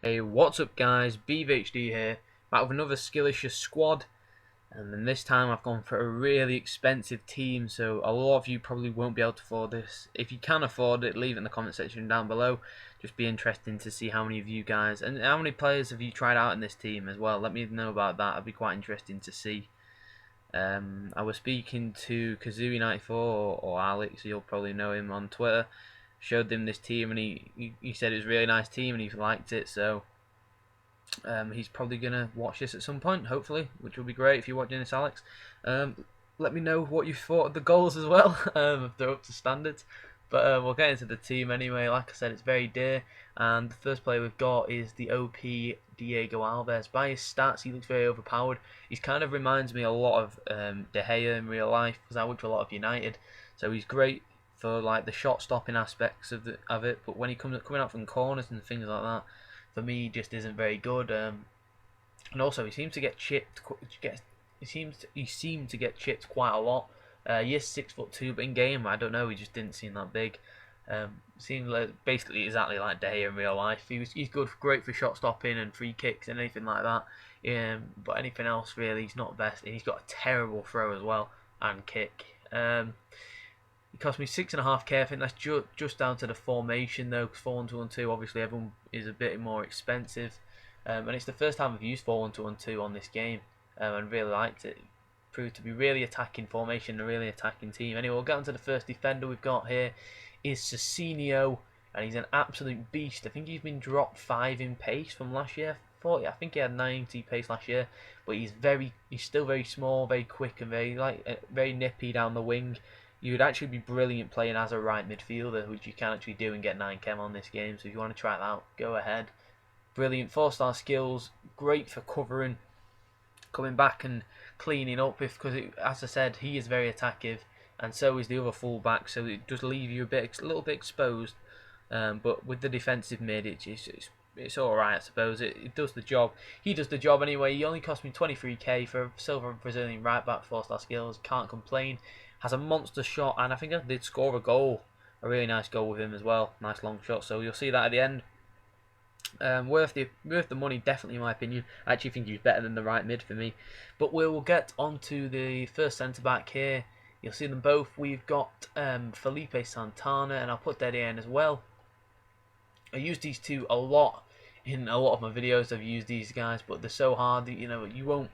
Hey, what's up guys, BeavvvHD here, back with another Skillicious Squad, and then this time I've gone for a really expensive team, so a lot of you probably won't be able to afford this. If you can afford it, leave it in the comment section down below. Just be interesting to see how many of you guys, and how many players have you tried out in this team as well. Let me know about that, it'd be quite interesting to see. I was speaking to Kazooie94 or Alex, you'll probably know him on Twitter. Showed him this team and he said it was a really nice team and he liked it, so he's probably going to watch this at some point, hopefully, which will be great if you're watching this, Alex. Let me know what you thought of the goals as well, if they're up to standards. But we'll get into the team anyway. Like I said, it's very dear. And the first player we've got is the OP Diego Alves. By his stats, he looks very overpowered. He kind of reminds me a lot of De Gea in real life, because I watch a lot of United. So he's great for like the shot stopping aspects of it. But when he coming out from corners and things like that, for me, just isn't very good. And also, he seems to get chipped. He seemed to get chipped quite a lot. He is 6'2", but in game, I don't know. He just didn't seem that big. Seemed like basically exactly like De Gea in real life. He's good, great for shot stopping and free kicks and anything like that. But anything else really, he's not best. And he's got a terrible throw as well and kick. It cost me 6.5k. I think that's just down to the formation though, because 4-1-2-1-2 obviously everyone is a bit more expensive, and it's the first time I've used 4-1-2-1-2 on this game, and really liked it. Proved to be really attacking formation, a really attacking team. Anyway, we'll get on to the first defender we've got here. Is Cicinho, and he's an absolute beast. I think he's been dropped 5 in pace from last year. I think he had 90 pace last year, but he's still very small, very quick, and very nippy down the wing. You would actually be brilliant playing as a right midfielder, which you can actually do and get 9 chem on this game. So if you want to try that out, go ahead. Brilliant 4-star skills, great for covering, coming back and cleaning up. Because as I said, he is very attackive, and so is the other fullback. So it does leave you a little bit exposed. But with the defensive mid, it's all right, I suppose. It does the job. He does the job anyway. He only cost me 23k for a silver Brazilian right back, 4-star skills. Can't complain. Has a monster shot, and I think I did score a goal, a really nice goal with him as well. Nice long shot, so you'll see that at the end. Worth the money, definitely in my opinion. I actually think he's better than the right mid for me. But we'll get on to the first centre back here. You'll see them both. We've got Felipe Santana, and I'll put Dede in as well. I use these two a lot in a lot of my videos. I've used these guys, but they're so hard that you won't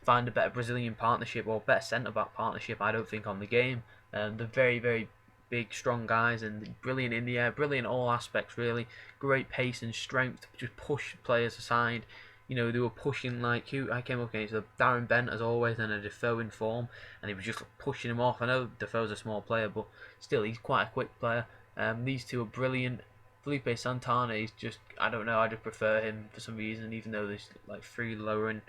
find a better Brazilian partnership or better centre-back partnership, I don't think, on the game. They're very, very big, strong guys and brilliant in the air, brilliant in all aspects, really. Great pace and strength to just push players aside. They were pushing like who I came up against, Darren Bent as always, and a Defoe in form, and he was just pushing him off. I know Defoe's a small player, but still, he's quite a quick player. These two are brilliant. Felipe Santana is just, I don't know, I just prefer him for some reason, even though there's like 3 lower in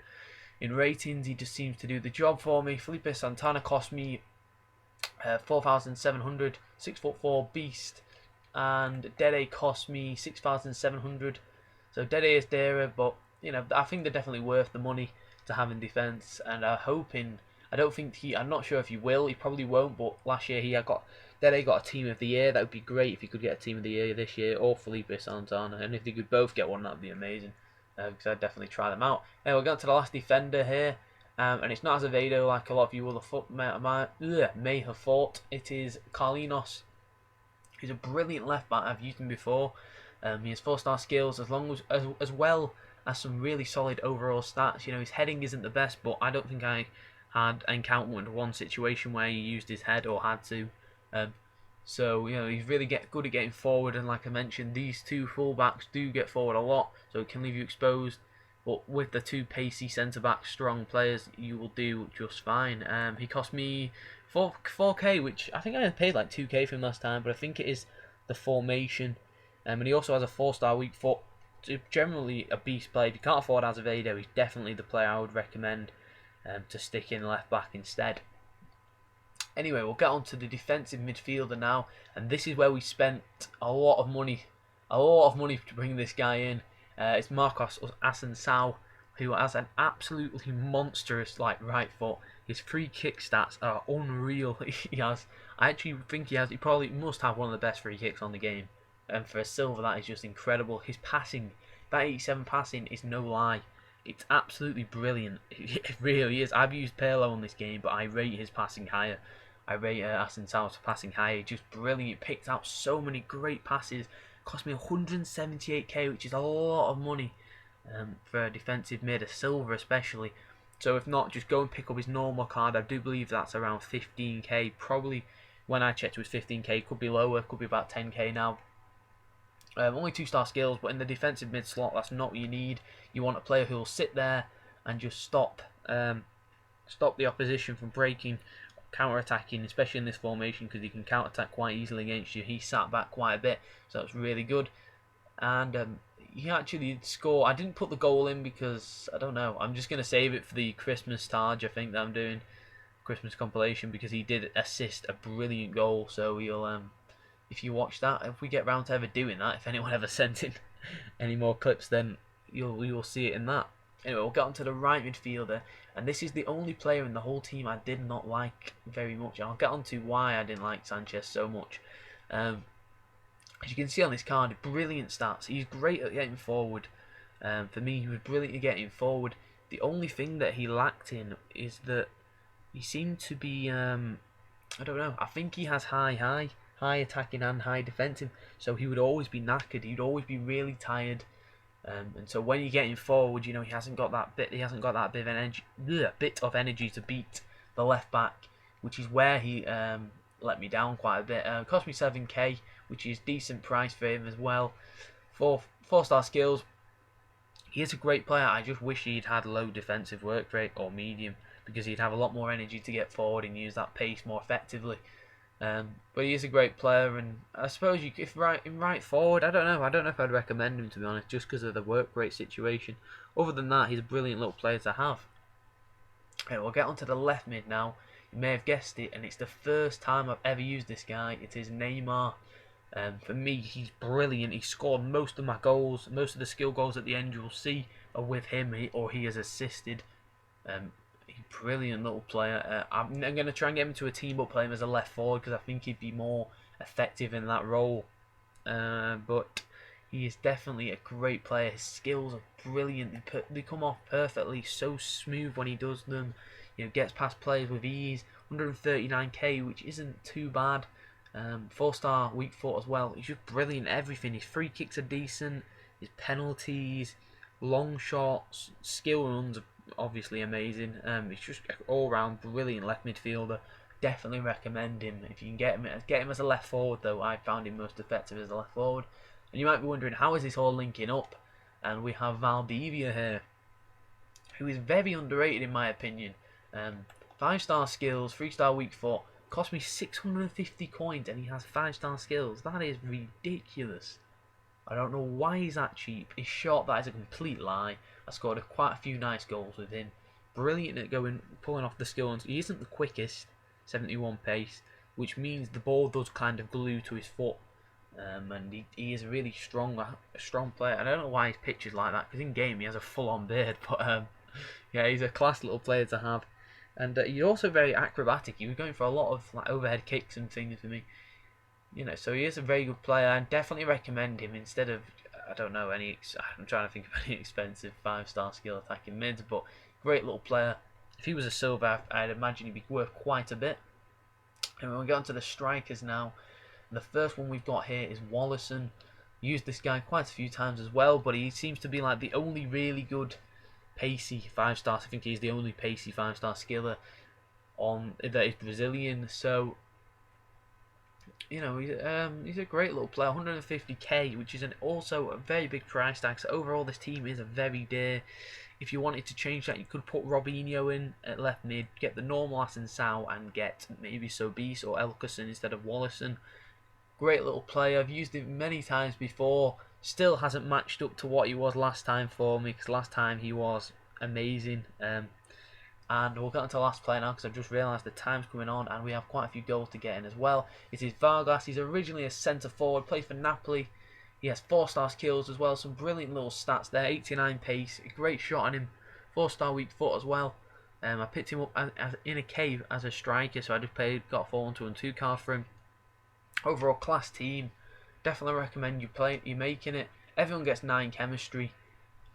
ratings. He just seems to do the job for me. Felipe Santana cost me 4,700, 6'4" beast, and Dede cost me 6,700. So Dede is dearer, but I think they're definitely worth the money to have in defence. And I'm not sure if he will. He probably won't. But last year Dede got a team of the year. That would be great if he could get a team of the year this year, or Felipe Santana. And if they could both get one, that'd be amazing. Because I'd definitely try them out. Anyway, we'll get to the last defender here, and it's not Azevedo like a lot of you may have thought. It is Carlinhos. He's a brilliant left back. I've used him before. He has 4-star skills, as well as some really solid overall stats. His heading isn't the best, but I don't think I had encountered one situation where he used his head or had to. So he's really good at getting forward, and like I mentioned, these two fullbacks do get forward a lot, so it can leave you exposed. But with the 2 pacey centre back strong players, you will do just fine. He cost me 4k, which I think I paid like 2k for him last time, but I think it is the formation. And he also has a 4-star weak foot. So generally a beast player. If you can't afford Azevedo, he's definitely the player I would recommend to stick in left back instead. Anyway, we'll get on to the defensive midfielder now, and this is where we spent a lot of money to bring this guy in. It's Marcos Asensio, who has an absolutely monstrous right foot. His free kick stats are unreal. I actually think he probably must have one of the best free kicks on the game, and for a silver, that is just incredible. His passing that 87 passing is no lie. It's absolutely brilliant. It really is. I've used Pirlo on this game, but I rate his passing higher. I rate Ascensal's passing higher. Just brilliant. Picked out so many great passes. Cost me 178k, which is a lot of money for a defensive mid, a silver especially. So if not, just go and pick up his normal card. I do believe that's around 15k. Probably when I checked it was 15k. Could be lower. Could be about 10k now. Only 2-star skills, but in the defensive mid slot, that's not what you need. You want a player who will sit there and just stop the opposition from breaking, counter-attacking, especially in this formation, because he can counter-attack quite easily against you. He sat back quite a bit, so that's really good. And he actually scored. I didn't put the goal in because, I don't know, I'm just going to save it for the Christmas Targe, I think, that I'm doing, Christmas compilation, because he did assist a brilliant goal, so we'll... if you watch that, if we get round to ever doing that, if anyone ever sent in any more clips, then you'll see it in that. Anyway, we'll get on to the right midfielder, and this is the only player in the whole team I did not like very much. I'll get on to why I didn't like Sanchez so much. As you can see on this card, brilliant stats. He's great at getting forward. For me, he was brilliant at getting forward. The only thing that he lacked in is that he seemed to be, I don't know, I think he has high attacking and high defensive, so he would always be knackered. He'd always be really tired, and so when you get him forward, you know, he hasn't got that bit of energy to beat the left back, which is where he let me down quite a bit. Cost me 7k, which is decent price for him as well. 4-star skills. He is a great player. I just wish he'd had low defensive work rate or medium, because he'd have a lot more energy to get forward and use that pace more effectively. But he is a great player, and I suppose if right forward, I don't know if I'd recommend him, to be honest, just because of the work rate situation. Other than that, he's a brilliant little player to have. Okay, we'll get onto the left mid now. You may have guessed it, and it's the first time I've ever used this guy. It is Neymar. For me, he's brilliant. He scored most of my goals, most of the skill goals at the end you'll see are with him, or he has assisted. Brilliant little player. I'm going to try and get him to a team, but play him as a left forward, because I think he'd be more effective in that role. But he is definitely a great player. His skills are brilliant. They come off perfectly, so smooth when he does them. You know, gets past players with ease. 139k, which isn't too bad. 4-star weak foot as well. He's just brilliant at everything. His free kicks are decent. His penalties, long shots, skill runs are obviously amazing. He's just an all-round brilliant left midfielder. Definitely recommend him if you can get him as a left forward, though. I found him most effective as a left forward. And you might be wondering, how is this all linking up? And we have BeavvvHD here, who is very underrated in my opinion. 5-star skills, 3-star weak foot. Cost me 650 coins, and he has 5-star skills. That is ridiculous. I don't know why he's that cheap. His shot, that is a complete lie. I scored quite a few nice goals with him. Brilliant at pulling off the skill. He isn't the quickest, 71 pace, which means the ball does kind of glue to his foot. And he is a really strong player. I don't know why his picture's like that, because in game he has a full-on beard. But yeah, he's a class little player to have. And he's also very acrobatic. He was going for a lot of like overhead kicks and things for me. You know, so he is a very good player. I definitely recommend him instead of, I don't know, I'm trying to think of any expensive 5-star skill attacking mids, but great little player. If he was a silver, I'd imagine he'd be worth quite a bit. And we'll get on to the strikers now. And the first one we've got here is Wallison. Used this guy quite a few times as well, but he seems to be like the only really good pacey 5-star. I think he's the only pacey 5-star skiller on that is Brazilian. So, you know, he's a great little player. 150k, which is also a very big price tag. So overall, this team is a very dear. If you wanted to change that, you could put Robinho in at left mid, get the normal Asensao, and get maybe Sobis or Elkerson instead of Wallison. Great little player. I've used him many times before. Still hasn't matched up to what he was last time for me, because last time he was amazing. And we'll get on to the last player now, because I've just realised the time's coming on and we have quite a few goals to get in as well. It is Vargas. He's originally a centre forward, plays for Napoli. He has 4-star skills as well, some brilliant little stats there. 89 pace, a great shot on him. 4-star weak foot as well. I picked him up in a cave as a striker, so I just got a 4-1-2 card for him. Overall class team. Definitely recommend you making it. Everyone gets 9 chemistry.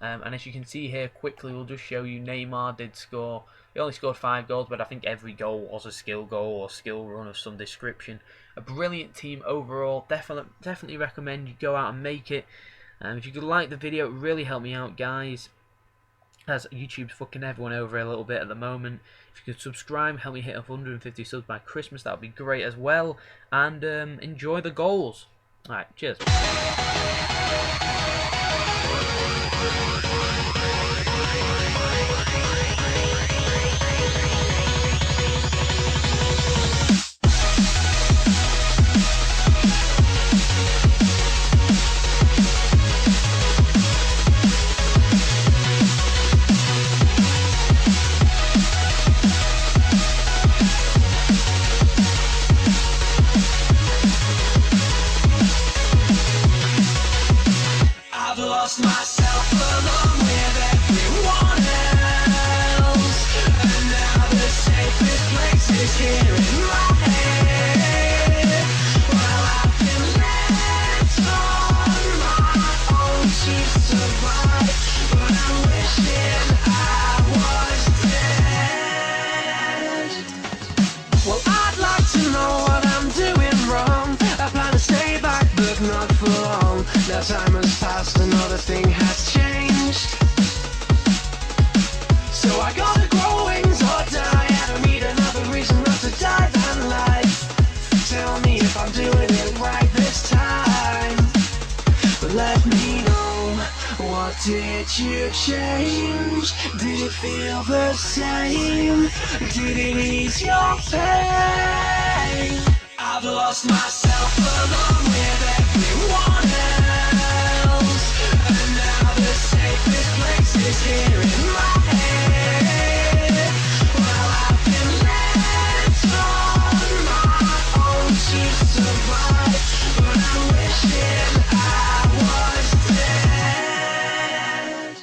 And as you can see here, quickly we'll just show you Neymar did score. He only scored 5 goals, but I think every goal was a skill goal or skill run of some description. A brilliant team overall. Definitely recommend you go out and make it. If you could like the video, it would really help me out, guys, as YouTube's fucking everyone over a little bit at the moment. If you could subscribe, help me hit 150 subs by Christmas, that would be great as well. And enjoy the goals. Alright, cheers. Lost myself along with everyone else, and now the safest place is here in my head. Well, I've been left on my own to survive, but I'm wishing I was dead. Well, I'd like to know what I'm doing wrong. I plan to stay back, but not for long. Now time has passed, another thing has changed. So I gotta grow wings or die. I don't need another reason not to die than life. Tell me if I'm doing it right this time, but let me know, what did you change? Did it feel the same? Did it ease your pain? I've lost myself along with everyone else, and now the safest place is here.